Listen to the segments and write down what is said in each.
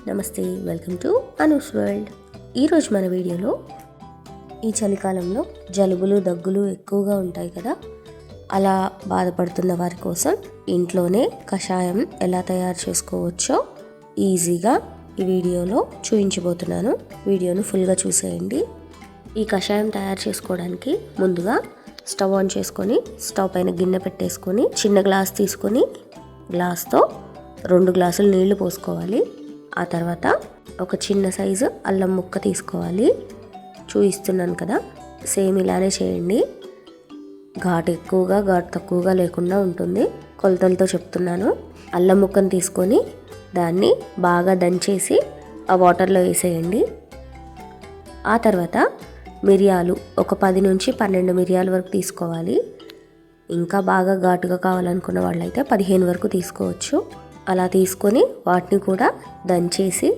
నమస్తే, welcome to Anu's world. ఈరోజు మన వీడియోలో ఈ చలికాలంలో జలుబులు దగ్గులు ఎక్కువగా ఉంటాయి కదా, అలా బాధపడుతున్న వారి కోసం ఇంట్లోనే కషాయం ఎలా తయారు చేసుకోవచ్చో ఈజీగా ఈ వీడియోలో చూపించబోతున్నాను. వీడియోను ఫుల్గా చూసేయండి. ఈ కషాయం తయారు చేసుకోవడానికి ముందుగా స్టవ్ ఆన్ చేసుకొని స్టవ్ పైన గిన్నె పెట్టేసుకొని చిన్న గ్లాస్ తీసుకొని గ్లాస్తో 2 గ్లాసులు నీళ్లు పోసుకోవాలి. ఆ తర్వాత ఒక చిన్న సైజు అల్లం ముక్క తీసుకోవాలి. చూపిస్తున్నాను కదా, సేమ్ ఇలానే చేయండి. ఘాటు ఎక్కువగా ఘాటు తక్కువగా లేకుండా ఉంటుంది. కొలతలతో చెప్తున్నాను. అల్లం ముక్కను తీసుకొని దాన్ని బాగా దంచేసి ఆ వాటర్లో వేసేయండి. ఆ తర్వాత మిరియాలు ఒక 10 నుంచి 12 మిరియాల వరకు తీసుకోవాలి. ఇంకా బాగా ఘాటుగా కావాలనుకున్న వాళ్ళైతే 15 వరకు తీసుకోవచ్చు. అలా తీసుకొని వాటిని కూడా దంచేసి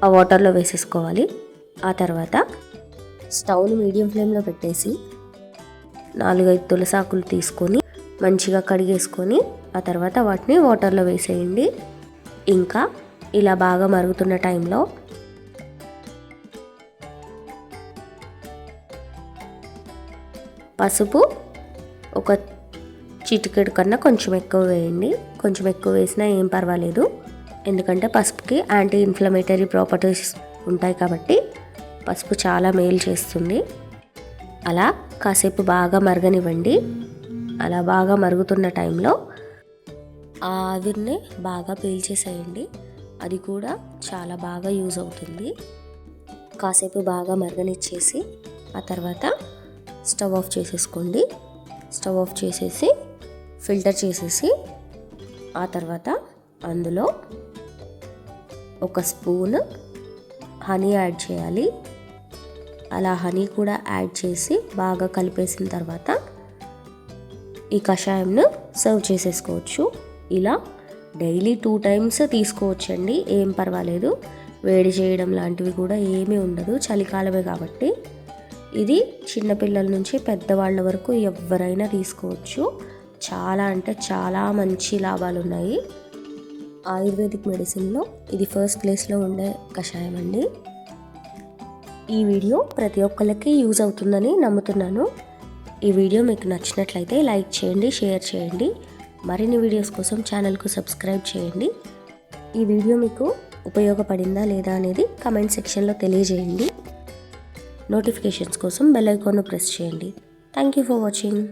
ఆ వాటర్లో వేసేసుకోవాలి. ఆ తర్వాత స్టవ్ని మీడియం ఫ్లేమ్లో పెట్టేసి 4-5 తులసాకులు తీసుకొని మంచిగా కడిగేసుకొని ఆ తర్వాత వాటిని వాటర్లో వేసేయండి. ఇంకా ఇలా బాగా మరుగుతున్న టైంలో పసుపు ఒక చిటికెడు కన్నా కొంచెం ఎక్కువ వేయండి. కొంచెం ఎక్కువ వేసినా ఏం పర్వాలేదు, ఎందుకంటే పసుపుకి యాంటీ ఇన్ఫ్లమేటరీ ప్రాపర్టీస్ ఉంటాయి కాబట్టి పసుపు చాలా మేలు చేస్తుంది. అలా కాసేపు బాగా మరగనివ్వండి. అలా బాగా మరుగుతున్న టైంలో ఆ ఆవిరిని బాగా పీల్చేసేయండి. అది కూడా చాలా బాగా యూజ్ అవుతుంది. కాసేపు బాగా మరగనిచ్చేసి ఆ తర్వాత స్టవ్ ఆఫ్ చేసేసుకోండి. స్టవ్ ఆఫ్ చేసేసి ఫిల్టర్ చేసేసి ఆ తర్వాత అందులో ఒక స్పూన్ హనీ యాడ్ చేయాలి. అలా హనీ కూడా యాడ్ చేసి బాగా కలిపేసిన తర్వాత ఈ కషాయంను సర్వ్ చేసేసుకోవచ్చు. ఇలా డైలీ 2 టైమ్స్ తీసుకోవచ్చండి, ఏం పర్వాలేదు. వేడి చేయడం లాంటివి కూడా ఏమీ ఉండదు, చలికాలమే కాబట్టి. ఇది చిన్నపిల్లల నుంచి పెద్దవాళ్ళ వరకు ఎవరైనా తీసుకోవచ్చు. చాలా అంటే చాలా మంచి లాభాలు ఉన్నాయి. ఆయుర్వేదిక్ మెడిసిన్లో ఇది ఫస్ట్ ప్లేస్లో ఉండే కషాయం అండి. ఈ వీడియో ప్రతి ఒక్కరికి యూజ్ అవుతుందని నమ్ముతున్నాను. ఈ వీడియో మీకు నచ్చినట్లయితే లైక్ చేయండి, షేర్ చేయండి. మరిన్ని వీడియోస్ కోసం ఛానల్కు సబ్స్క్రైబ్ చేయండి. ఈ వీడియో మీకు ఉపయోగపడిందా లేదా అనేది కామెంట్ సెక్షన్లో తెలియజేయండి. నోటిఫికేషన్స్ కోసం బెల్ ఐకాన్ను ప్రెస్ చేయండి. Thank you for watching.